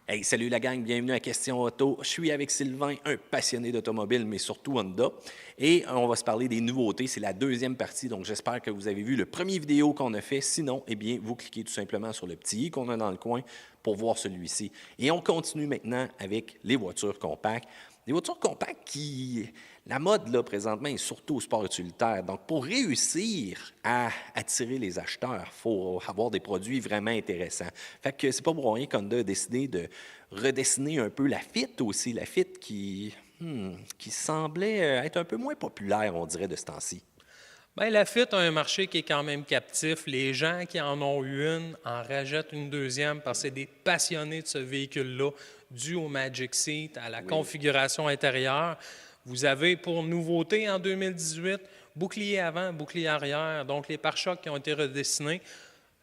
Hey, salut la gang, bienvenue à Question Auto. Je suis avec Sylvain, un passionné d'automobile, mais surtout Honda. Et on va se parler des nouveautés. C'est la deuxième partie, donc j'espère que vous avez vu le premier vidéo qu'on a fait. Sinon, eh bien, vous cliquez tout simplement sur le petit i qu'on a dans le coin pour voir celui-ci. Et on continue maintenant avec les voitures compactes. Des voitures compactes qui, la mode là présentement est surtout au sport utilitaire. Donc pour réussir à attirer les acheteurs, il faut avoir des produits vraiment intéressants. Fait que c'est pas pour rien qu'Honda a décidé de redessiner un peu la Fit aussi, la Fit qui semblait être un peu moins populaire, on dirait, de ce temps-ci. Bien, la Fit a un marché qui est quand même captif. Les gens qui en ont eu une en rachètent une deuxième parce que c'est des passionnés de ce véhicule-là, dû au Magic Seat, à la Oui. configuration intérieure. Vous avez pour nouveauté en 2018 bouclier avant, bouclier arrière, donc les pare-chocs qui ont été redessinés.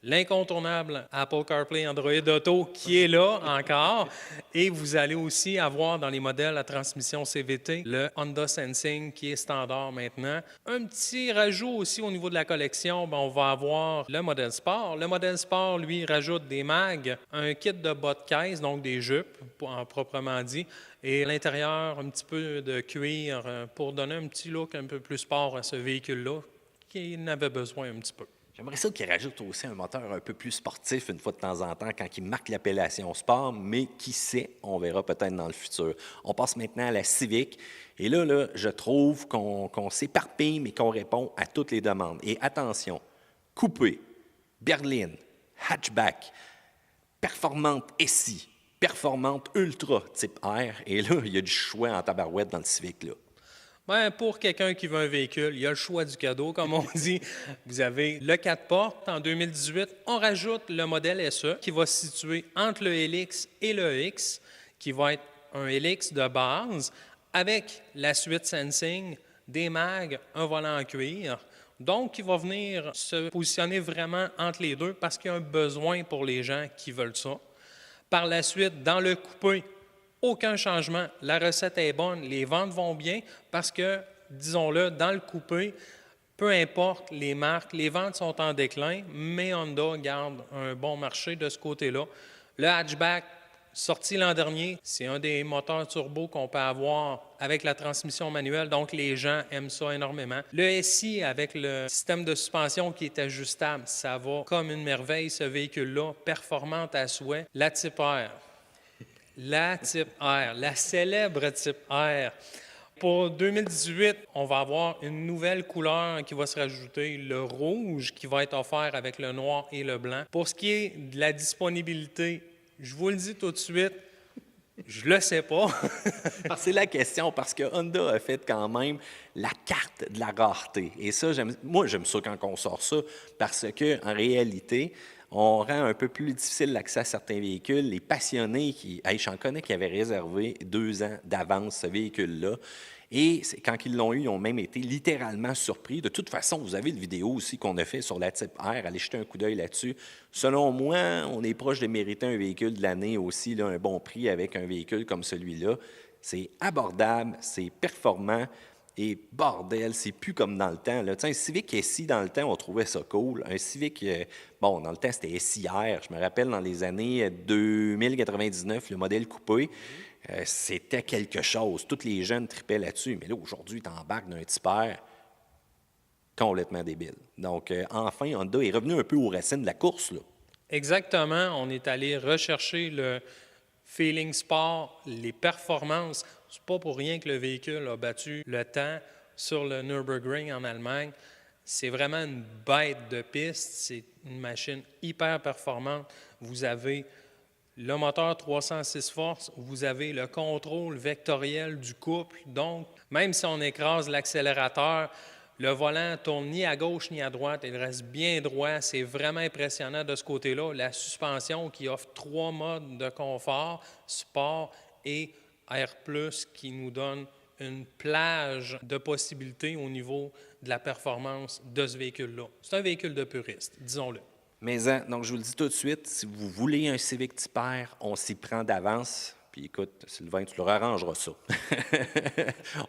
L'incontournable Apple CarPlay Android Auto qui est là encore. Et vous allez aussi avoir dans les modèles à transmission CVT le Honda Sensing qui est standard maintenant. Un petit rajout aussi au niveau de la collection, ben, on va avoir le modèle Sport. Le modèle Sport, lui, rajoute des mags, un kit de bas de caisse, donc des jupes, en proprement dit, et à l'intérieur, un petit peu de cuir pour donner un petit look un peu plus sport à ce véhicule-là qui en avait besoin un petit peu. J'aimerais ça qu'il rajoute aussi un moteur un peu plus sportif une fois de temps en temps quand il marque l'appellation sport, mais qui sait, on verra peut-être dans le futur. On passe maintenant à la Civic. Et là je trouve qu'on s'éparpille, mais qu'on répond à toutes les demandes. Et attention, coupé, berline, hatchback, performante SI, performante ultra type R. Et là, il y a du choix en tabarouette dans le Civic, là. Ben, pour quelqu'un qui veut un véhicule, il y a le choix du cadeau, comme on dit. Vous avez le 4 portes en 2018. On rajoute le modèle SE qui va se situer entre le LX et le X, qui va être un LX de base avec la suite Sensing, des mags, un volant en cuir. Donc, il va venir se positionner vraiment entre les deux parce qu'il y a un besoin pour les gens qui veulent ça. Par la suite, dans le coupé, aucun changement. La recette est bonne, les ventes vont bien parce que, disons-le, dans le coupé, peu importe les marques, les ventes sont en déclin, mais Honda garde un bon marché de ce côté-là. Le hatchback, sorti l'an dernier, c'est un des moteurs turbo qu'on peut avoir avec la transmission manuelle, donc les gens aiment ça énormément. Le SI avec le système de suspension qui est ajustable, ça va comme une merveille, ce véhicule-là, performante à souhait. La Type R, la Type R, la célèbre Type R. Pour 2018, on va avoir une nouvelle couleur qui va se rajouter, le rouge, qui va être offert avec le noir et le blanc. Pour ce qui est de la disponibilité, je vous le dis tout de suite, je le sais pas. C'est la question, parce que Honda a fait quand même la carte de la rareté. Et ça, moi, j'aime ça quand on sort ça, parce que en réalité, on rend un peu plus difficile l'accès à certains véhicules. Les passionnés hey, j'en connais qui avaient réservé 2 ans d'avance ce véhicule-là. Et quand ils l'ont eu, ils ont même été littéralement surpris. De toute façon, vous avez une vidéo aussi qu'on a fait sur la Type R. Allez jeter un coup d'œil là-dessus. Selon moi, on est proche de mériter un véhicule de l'année aussi, là, un bon prix avec un véhicule comme celui-là. C'est abordable, c'est performant. Et bordel, c'est plus comme dans le temps. Là. Un Civic SI, dans le temps, on trouvait ça cool. Un Civic, bon, dans le temps, c'était SIR. Je me rappelle, dans les années 2099, le modèle coupé, c'était quelque chose. Tous les jeunes tripaient là-dessus. Mais là, aujourd'hui, tu embarques d'un Type R complètement débile. Donc, enfin, Honda est revenu un peu aux racines de la course, là. Exactement, on est allé rechercher le feeling sport, les performances. C'est pas pour rien que le véhicule a battu le temps sur le Nürburgring en Allemagne. C'est vraiment une bête de piste. C'est une machine hyper performante. Vous avez le moteur 306 forces, vous avez le contrôle vectoriel du couple. Donc, même si on écrase l'accélérateur, le volant tourne ni à gauche ni à droite, il reste bien droit. C'est vraiment impressionnant de ce côté-là. La suspension qui offre 3 modes de confort, sport et R+, qui nous donne une plage de possibilités au niveau de la performance de ce véhicule-là. C'est un véhicule de puriste, disons-le. Mais donc, je vous le dis tout de suite, si vous voulez un Civic Type R, on s'y prend d'avance. Puis écoute, Sylvain, tu leur arrangeras ça.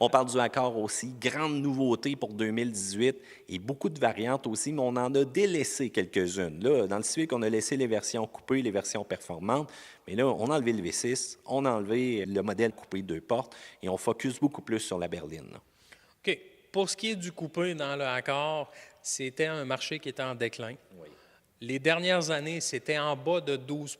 On parle du Accord aussi, grande nouveauté pour 2018 et beaucoup de variantes aussi, mais on en a délaissé quelques-unes. Là, dans le Civic, on a laissé les versions coupées, les versions performantes, mais là, on a enlevé le V6, on a enlevé le modèle coupé 2 portes et on focus beaucoup plus sur la berline. Là. OK. Pour ce qui est du coupé dans le Accord, c'était un marché qui était en déclin. Oui. Les dernières années, c'était en bas de 12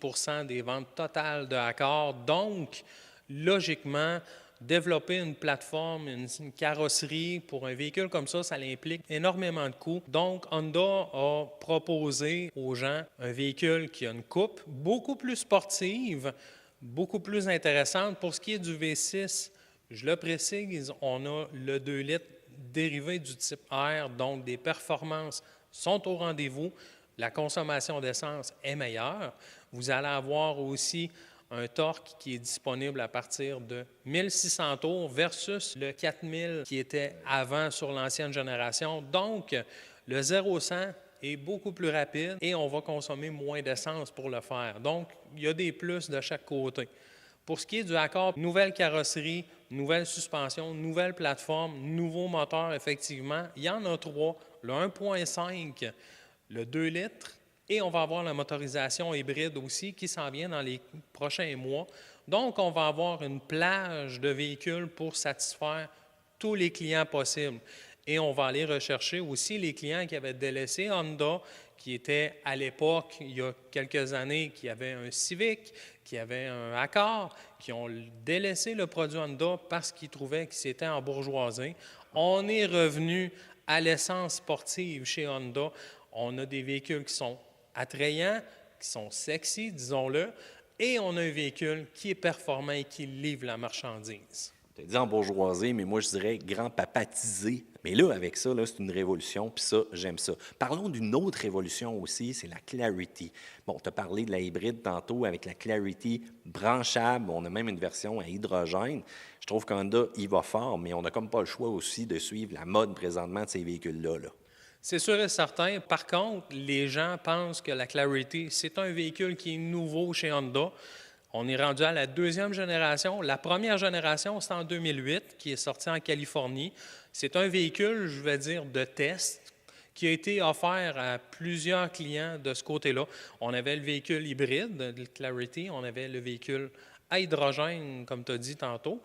des ventes totales de Accord. Donc, logiquement, développer une plateforme, une carrosserie pour un véhicule comme ça implique énormément de coûts. Donc, Honda a proposé aux gens un véhicule qui a une coupe beaucoup plus sportive, beaucoup plus intéressante. Pour ce qui est du V6, je le précise, on a le 2 litres dérivé du type R, donc des performances sont au rendez-vous. La consommation d'essence est meilleure. Vous allez avoir aussi un torque qui est disponible à partir de 1600 tours versus le 4000 qui était avant sur l'ancienne génération. Donc, le 0-100 est beaucoup plus rapide et on va consommer moins d'essence pour le faire. Donc, il y a des plus de chaque côté. Pour ce qui est du Accord, nouvelle carrosserie, nouvelle suspension, nouvelle plateforme, nouveau moteur, effectivement, il y en a 3. Le 1.5, le 2 litres, et on va avoir la motorisation hybride aussi qui s'en vient dans les prochains mois. Donc, on va avoir une plage de véhicules pour satisfaire tous les clients possibles. Et on va aller rechercher aussi les clients qui avaient délaissé Honda, qui étaient à l'époque, il y a quelques années, qui avaient un Civic, qui avaient un Accord, qui ont délaissé le produit Honda parce qu'ils trouvaient qu'ils s'étaient embourgeoisés. On est revenu à l'essence sportive chez Honda. On a des véhicules qui sont attrayants, qui sont sexy, disons-le, et on a un véhicule qui est performant et qui livre la marchandise. Tu as dit en bourgeoisie, mais moi, je dirais grand-papatisé. Mais là, avec ça, là, c'est une révolution, puis ça, j'aime ça. Parlons d'une autre révolution aussi, c'est la Clarity. Bon, tu as parlé de la hybride tantôt avec la Clarity branchable. On a même une version à hydrogène. Je trouve qu'Honda y va fort, mais on n'a comme pas le choix aussi de suivre la mode présentement de ces véhicules-là. Là. C'est sûr et certain. Par contre, les gens pensent que la Clarity, c'est un véhicule qui est nouveau chez Honda. On est rendu à la deuxième génération. La première génération, c'est en 2008, qui est sorti en Californie. C'est un véhicule, je vais dire, de test qui a été offert à plusieurs clients de ce côté-là. On avait le véhicule hybride, le Clarity, on avait le véhicule à hydrogène, comme tu as dit tantôt.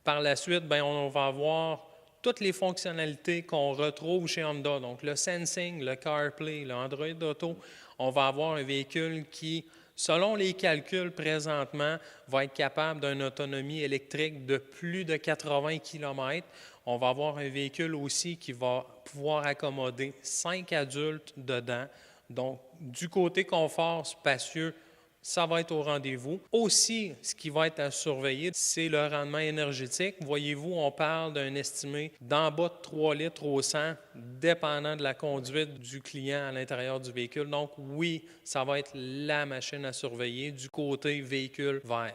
Par la suite, bien, on va avoir toutes les fonctionnalités qu'on retrouve chez Honda, donc le sensing, le CarPlay, le Android Auto. On va avoir un véhicule qui, selon les calculs présentement, va être capable d'une autonomie électrique de plus de 80 km. On va avoir un véhicule aussi qui va pouvoir accommoder 5 adultes dedans. Donc, du côté confort spacieux, ça va être au rendez-vous. Aussi, ce qui va être à surveiller, c'est le rendement énergétique. Voyez-vous, on parle d'un estimé d'en bas de 3 litres au 100, dépendant de la conduite du client à l'intérieur du véhicule. Donc oui, ça va être la machine à surveiller du côté véhicule vert.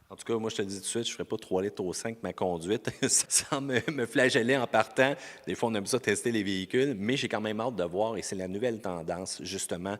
En tout cas, moi, je te dis tout de suite, je ne ferai pas 3 litres au 5 ma conduite sans me flageller en partant. Des fois, on aime ça tester les véhicules, mais j'ai quand même hâte de voir, et c'est la nouvelle tendance, justement,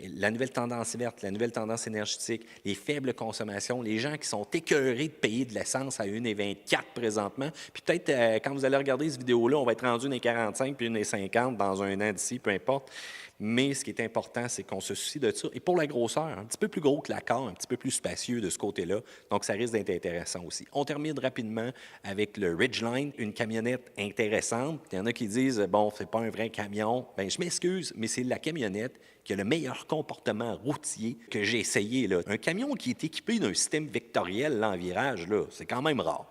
la nouvelle tendance verte, la nouvelle tendance énergétique, les faibles consommations, les gens qui sont écœurés de payer de l'essence à 1,24 présentement. Puis peut-être, quand vous allez regarder cette vidéo-là, on va être rendu 1,45 puis 1,50 dans un an d'ici, peu importe. Mais ce qui est important, c'est qu'on se soucie de ça. Et pour la grosseur, un petit peu plus gros que l'Accord, un petit peu plus spacieux de ce côté-là. Donc, ça risque d'être intéressant aussi. On termine rapidement avec le Ridgeline, une camionnette intéressante. Il y en a qui disent, bon, c'est pas un vrai camion. Bien, je m'excuse, mais c'est la camionnette qui a le meilleur comportement routier que j'ai essayé. Là. Un camion qui est équipé d'un système vectoriel là, en virage, là, c'est quand même rare.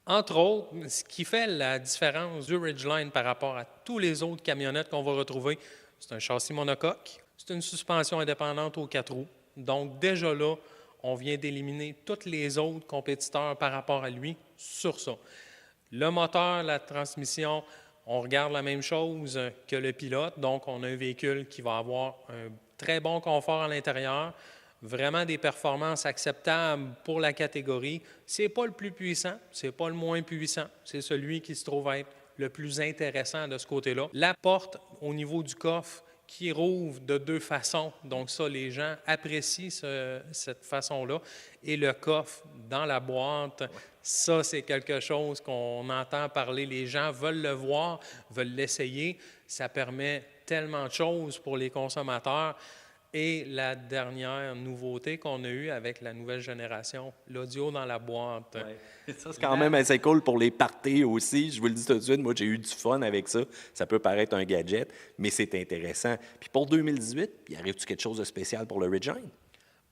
Entre autres, ce qui fait la différence du Ridgeline par rapport à tous les autres camionnettes qu'on va retrouver, c'est un châssis monocoque, c'est une suspension indépendante aux 4 roues. Donc déjà là, on vient d'éliminer tous les autres compétiteurs par rapport à lui sur ça. Le moteur, la transmission, on regarde la même chose que le pilote. Donc on a un véhicule qui va avoir un très bon confort à l'intérieur, vraiment des performances acceptables pour la catégorie. Ce n'est pas le plus puissant, ce n'est pas le moins puissant, c'est celui qui se trouve être le plus intéressant de ce côté-là. La porte au niveau du coffre qui rouvre de deux façons. Donc ça, les gens apprécient cette façon-là. Et le coffre dans la boîte, ça, c'est quelque chose qu'on entend parler. Les gens veulent le voir, veulent l'essayer. Ça permet tellement de choses pour les consommateurs. Et la dernière nouveauté qu'on a eue avec la nouvelle génération, l'audio dans la boîte. Ouais. Ça, c'est quand même assez cool pour les parties aussi. Je vous le dis tout de suite, moi, j'ai eu du fun avec ça. Ça peut paraître un gadget, mais c'est intéressant. Puis pour 2018, y arrive-tu quelque chose de spécial pour le Ridgeline?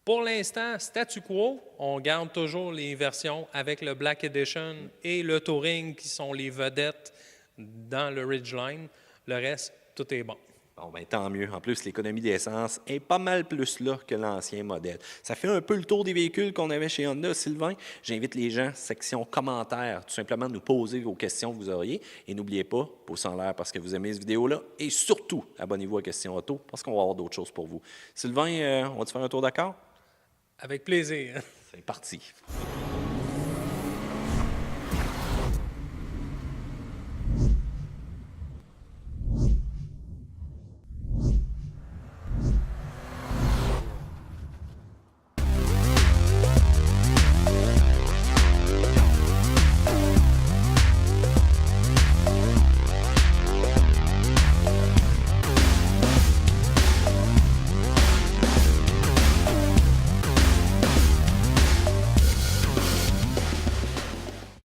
Pour l'instant, statu quo, on garde toujours les versions avec le Black Edition et le Touring qui sont les vedettes dans le Ridgeline. Le reste, tout est bon. Bon, ben tant mieux. En plus, l'économie d'essence est pas mal plus là que l'ancien modèle. Ça fait un peu le tour des véhicules qu'on avait chez Honda. Sylvain, j'invite les gens, section commentaires, tout simplement nous poser vos questions que vous auriez. Et n'oubliez pas, pouce en l'air parce que vous aimez cette vidéo-là. Et surtout, abonnez-vous à Question Auto parce qu'on va avoir d'autres choses pour vous. Sylvain, on va te faire un tour d'accord? Avec plaisir. C'est parti.